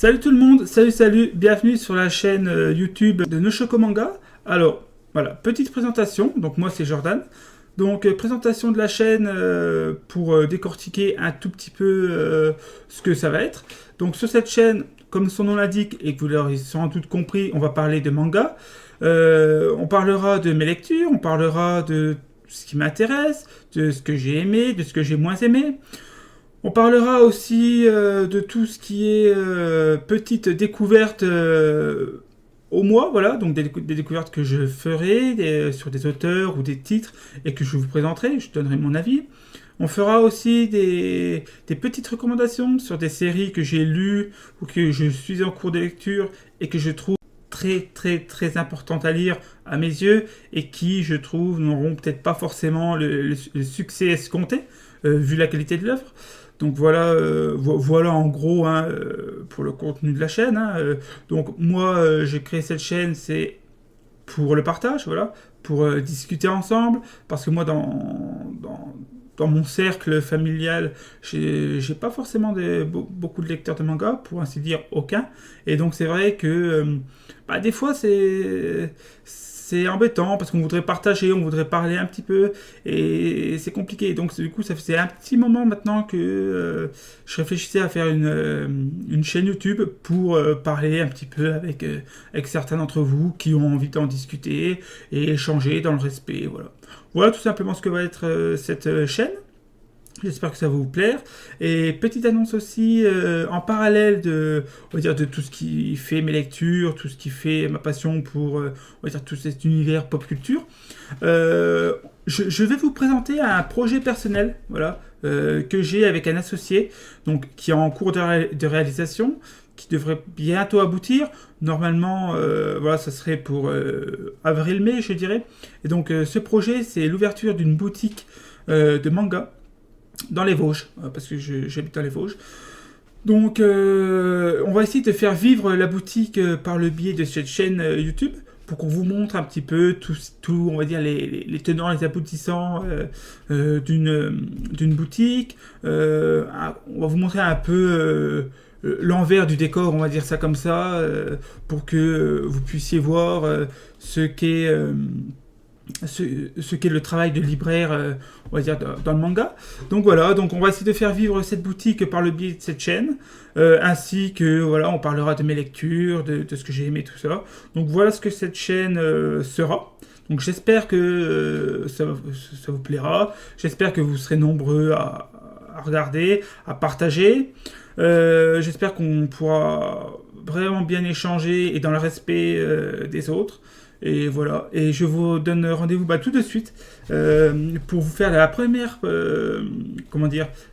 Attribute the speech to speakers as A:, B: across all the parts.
A: Salut tout le monde, salut, bienvenue sur la chaîne YouTube de Noshoko Manga. Alors, voilà, petite présentation, donc moi c'est Jordan. Donc, présentation de la chaîne pour décortiquer un tout petit peu ce que ça va être. Donc, sur cette chaîne, comme son nom l'indique, et que vous l'aurez sans doute compris, on va parler de manga. On parlera de mes lectures, on parlera de ce qui m'intéresse, de ce que j'ai aimé, de ce que j'ai moins aimé. On parlera aussi de tout ce qui est petite découverte au mois, voilà, donc des découvertes que je ferai sur des auteurs ou des titres et que je vous présenterai, je donnerai mon avis. On fera aussi des petites recommandations sur des séries que j'ai lues ou que je suis en cours de lecture et que je trouve très importantes à lire à mes yeux et qui, je trouve, n'auront peut-être pas forcément le succès escompté vu la qualité de l'œuvre. Donc voilà, voilà en gros hein, pour le contenu de la chaîne. Hein, donc moi, j'ai créé cette chaîne, c'est pour le partage, voilà, pour discuter ensemble, parce que moi, dans mon cercle familial, j'ai pas forcément beaucoup de lecteurs de manga, pour ainsi dire aucun, et donc c'est vrai que des fois c'est embêtant parce qu'on voudrait partager, on voudrait parler un petit peu et c'est compliqué. Donc du coup, ça faisait un petit moment maintenant que je réfléchissais à faire une chaîne YouTube pour parler un petit peu avec certains d'entre vous qui ont envie d'en discuter et échanger dans le respect. Voilà, voilà tout simplement ce que va être cette chaîne. J'espère que ça va vous plaire. Et petite annonce aussi, en parallèle on va dire, de tout ce qui fait mes lectures, tout ce qui fait ma passion pour on va dire, tout cet univers pop culture, je vais vous présenter un projet personnel voilà, que j'ai avec un associé donc, qui est en cours de réalisation, qui devrait bientôt aboutir. Normalement, voilà, ça serait pour avril-mai, je dirais. Et donc, ce projet, c'est l'ouverture d'une boutique de manga dans les Vosges, parce que j'habite dans les Vosges. Donc, on va essayer de faire vivre la boutique par le biais de cette chaîne YouTube, pour qu'on vous montre un petit peu tout on va dire, les tenants, les aboutissants d'une boutique. On va vous montrer un peu l'envers du décor, on va dire ça comme ça, pour que vous puissiez voir ce qu'est le travail de libraire, on va dire, dans le manga. Donc voilà, donc on va essayer de faire vivre cette boutique par le biais de cette chaîne, ainsi que, voilà, on parlera de mes lectures, de ce que j'ai aimé, tout ça. Donc voilà ce que cette chaîne sera. Donc j'espère que ça vous plaira, j'espère que vous serez nombreux à regarder, à partager. J'espère qu'on pourra vraiment bien échanger et dans le respect des autres. Et voilà, et je vous donne rendez-vous tout de suite pour vous faire la première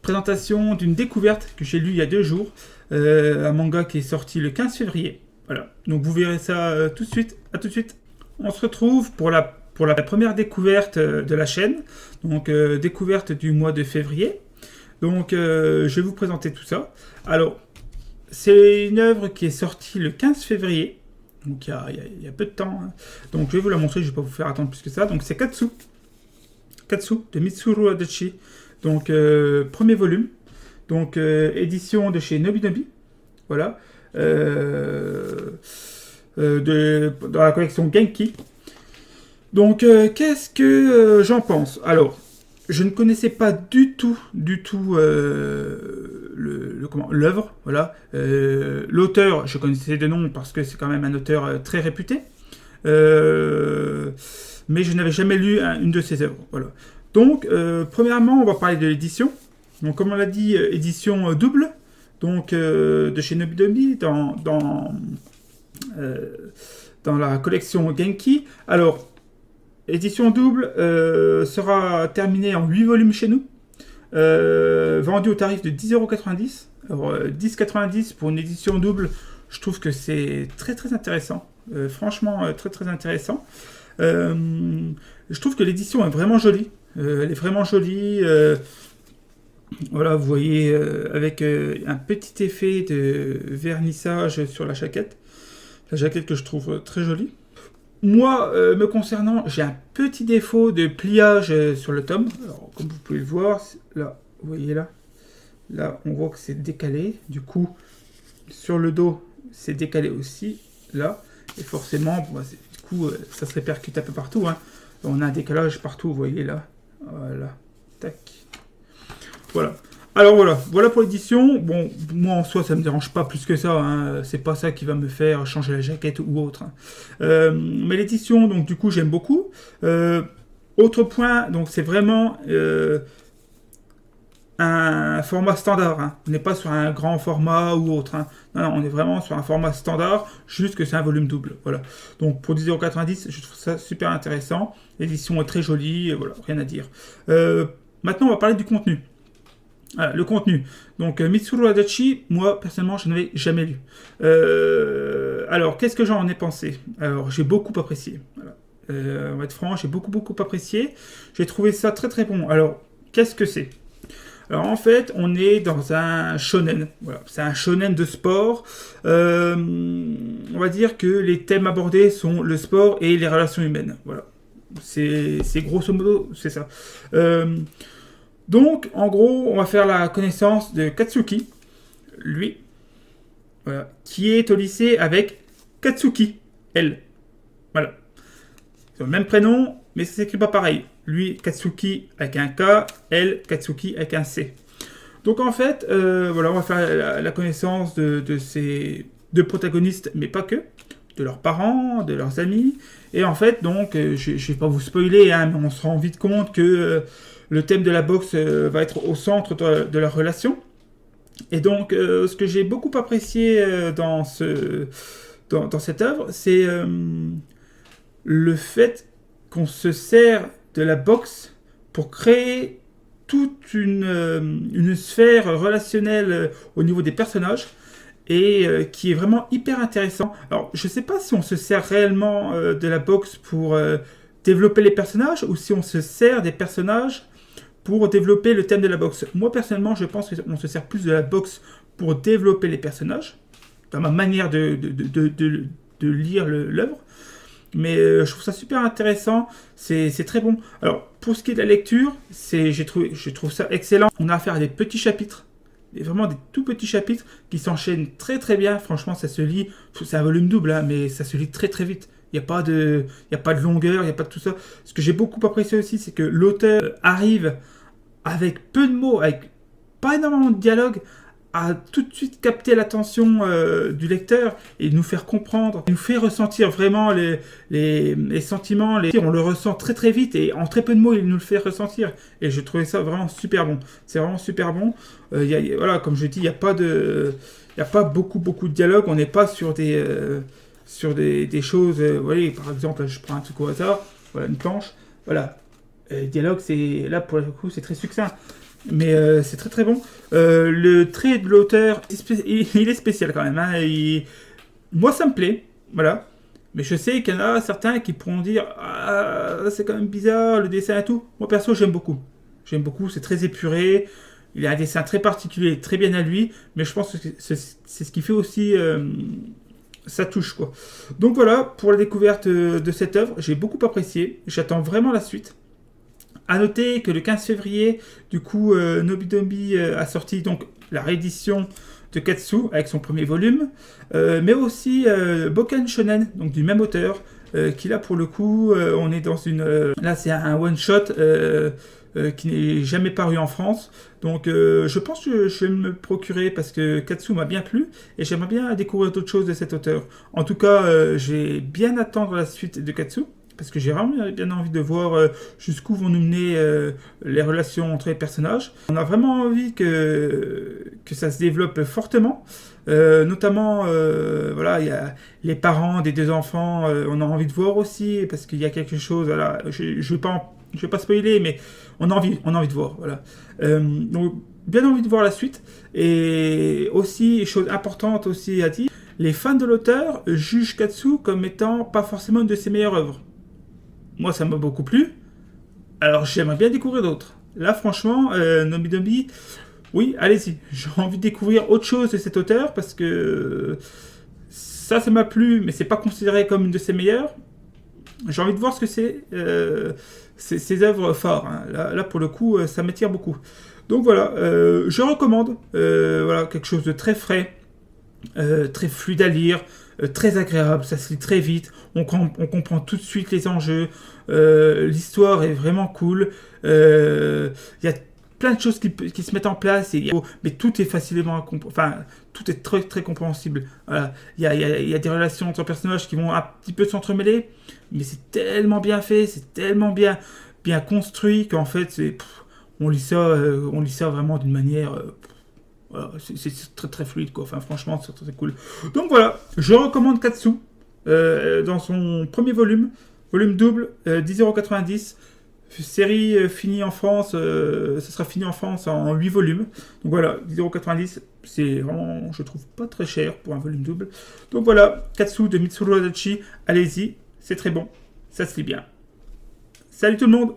A: présentation d'une découverte que j'ai lue il y a 2 jours, un manga qui est sorti le 15 février. Voilà, donc vous verrez ça tout de suite, à tout de suite. On se retrouve pour la première découverte de la chaîne, donc découverte du mois de février. Donc je vais vous présenter tout ça. Alors, c'est une œuvre qui est sortie le 15 février. Donc il y a peu de temps. Hein. Donc je vais vous la montrer, je ne vais pas vous faire attendre plus que ça. Donc c'est Katsu de Mitsuru Adachi. Donc premier volume. Donc édition de chez Nobinobi. Voilà. Dans la collection Genki. Donc qu'est-ce que j'en pense? Alors, je ne connaissais pas du tout l'œuvre, voilà. L'auteur, je connaissais de nom parce que c'est quand même un auteur très réputé, mais je n'avais jamais lu une de ses œuvres, voilà. Donc, premièrement, on va parler de l'édition. Donc, comme on l'a dit, édition double, donc de chez Nobinobi dans la collection Genki. Alors, édition double sera terminée en 8 volumes chez nous, vendu au tarif de 10,90 €. Alors 10,90 € pour une édition double, je trouve que c'est très intéressant. Franchement, très intéressant. Je trouve que l'édition est vraiment jolie. Elle est vraiment jolie. Voilà, vous voyez, avec un petit effet de vernissage sur la jaquette. La jaquette que je trouve très jolie. Moi, me concernant, j'ai un petit défaut de pliage sur le tome. Alors, comme vous pouvez le voir, là, vous voyez là, on voit que c'est décalé. Du coup, sur le dos, c'est décalé aussi, là. Et forcément, bon, du coup, ça se répercute un peu partout. Hein. On a un décalage partout, vous voyez là. Voilà. Tac. Voilà. Alors voilà pour l'édition. Bon, moi en soi ça me dérange pas plus que ça. Hein. C'est pas ça qui va me faire changer la jaquette ou autre. Hein. Mais l'édition, donc du coup j'aime beaucoup. Autre point, donc c'est vraiment un format standard. Hein. On n'est pas sur un grand format ou autre. Hein. Non, on est vraiment sur un format standard, juste que c'est un volume double. Voilà. Donc pour 10,90€, je trouve ça super intéressant. L'édition est très jolie, voilà, rien à dire. Maintenant, on va parler du contenu. Voilà, le contenu. Donc Mitsuru Adachi, moi personnellement, je n'avais jamais lu. Alors, qu'est-ce que j'en ai pensé? Alors, j'ai beaucoup apprécié. Voilà. On va être franc, j'ai beaucoup apprécié. J'ai trouvé ça très très bon. Alors, qu'est-ce que c'est? Alors en fait, on est dans un shonen. Voilà, c'est un shonen de sport. On va dire que les thèmes abordés sont le sport et les relations humaines. Voilà, c'est grosso modo c'est ça. Donc en gros, on va faire la connaissance de Katsuki, lui, voilà, qui est au lycée avec Katsuki, elle. Voilà, c'est le même prénom, mais ça s'écrit pas pareil. Lui, Katsuki avec un K, elle, Katsuki avec un C. Donc en fait, voilà, on va faire la connaissance de ces deux protagonistes, mais pas que, de leurs parents, de leurs amis. Et en fait, donc, je vais pas vous spoiler, hein, mais on se rend vite compte que le thème de la boxe va être au centre de leur relation. Et donc, ce que j'ai beaucoup apprécié dans cette œuvre, c'est le fait qu'on se sert de la boxe pour créer toute une sphère relationnelle au niveau des personnages et qui est vraiment hyper intéressant. Alors, je sais pas si on se sert réellement de la boxe pour développer les personnages ou si on se sert des personnages pour développer le thème de la boxe. Moi, personnellement, je pense qu'on se sert plus de la boxe pour développer les personnages, dans ma manière de lire l'œuvre. Mais je trouve ça super intéressant, c'est très bon. Alors, pour ce qui est de la lecture, je trouve ça excellent. On a affaire à des petits chapitres, vraiment des tout petits chapitres qui s'enchaînent très très bien. Franchement, ça se lit, c'est un volume double, hein, mais ça se lit très très vite. Il n'y a pas de longueur, il n'y a pas de tout ça. Ce que j'ai beaucoup apprécié aussi, c'est que l'auteur arrive avec peu de mots, avec pas énormément de dialogue, à tout de suite capter l'attention du lecteur et nous faire comprendre, nous fait ressentir vraiment les sentiments, on le ressent très très vite et en très peu de mots il nous le fait ressentir et je trouvais ça vraiment super bon, c'est vraiment super bon. Voilà, comme je dis, il n'y a pas beaucoup de dialogue, on n'est pas sur des choses, vous voyez, par exemple, là, je prends un truc au hasard, voilà, une planche, voilà, le dialogue, c'est là pour le coup c'est très succinct. Mais c'est très très bon. Le trait de l'auteur, il est spécial quand même. Hein. Moi, ça me plaît. Voilà. Mais je sais qu'il y en a certains qui pourront dire ah, c'est quand même bizarre, le dessin et tout. Moi, perso, j'aime beaucoup. J'aime beaucoup, c'est très épuré. Il a un dessin très particulier, très bien à lui. Mais je pense que c'est ce qui fait aussi sa touche, quoi. Donc voilà, pour la découverte de cette œuvre, j'ai beaucoup apprécié. J'attends vraiment la suite. A noter que le 15 février, du coup, Nobidobi a sorti donc la réédition de Katsu avec son premier volume, mais aussi Boken Shonen, donc du même auteur, qui là pour le coup, on est dans là c'est un one shot qui n'est jamais paru en France, donc je pense que je vais me le procurer parce que Katsu m'a bien plu et j'aimerais bien découvrir d'autres choses de cet auteur. En tout cas, j'ai bien attendre la suite de Katsu. Parce que j'ai vraiment bien envie de voir jusqu'où vont nous mener les relations entre les personnages. On a vraiment envie que ça se développe fortement. Notamment, voilà, il y a les parents des deux enfants, on a envie de voir aussi, parce qu'il y a quelque chose, voilà, je vais pas spoiler, mais on a envie de voir, voilà. Donc, bien envie de voir la suite. Et aussi, chose importante aussi à dire, les fans de l'auteur jugent Katsu comme étant pas forcément une de ses meilleures œuvres. Moi, ça m'a beaucoup plu. Alors, j'aimerais bien découvrir d'autres. Là, franchement, Nobidobi, oui, allez-y. J'ai envie de découvrir autre chose de cet auteur parce que ça m'a plu, mais c'est pas considéré comme une de ses meilleures. J'ai envie de voir ce que c'est ces œuvres phares. Hein. Là, pour le coup, ça m'attire beaucoup. Donc voilà, je recommande. Voilà, quelque chose de très frais, très fluide à lire, très agréable, ça se lit très vite, on comprend tout de suite les enjeux, l'histoire est vraiment cool, il y a plein de choses qui se mettent en place, mais tout est facilement, enfin, tout est très, très compréhensible. Voilà. Il y a des relations entre personnages qui vont un petit peu s'entremêler, mais c'est tellement bien fait, c'est tellement bien construit qu'en fait, on lit ça vraiment d'une manière... voilà, c'est très très fluide quoi. Enfin franchement c'est très, très cool. Donc voilà, je recommande Katsu dans son premier volume double, 10,90 €. Série finie en France, ça sera fini en France en 8 volumes. Donc voilà, 10,90 €, c'est vraiment, je trouve, pas très cher pour un volume double. Donc voilà, Katsu de Mitsuru Adachi, allez-y, c'est très bon, ça se lit bien. Salut tout le monde!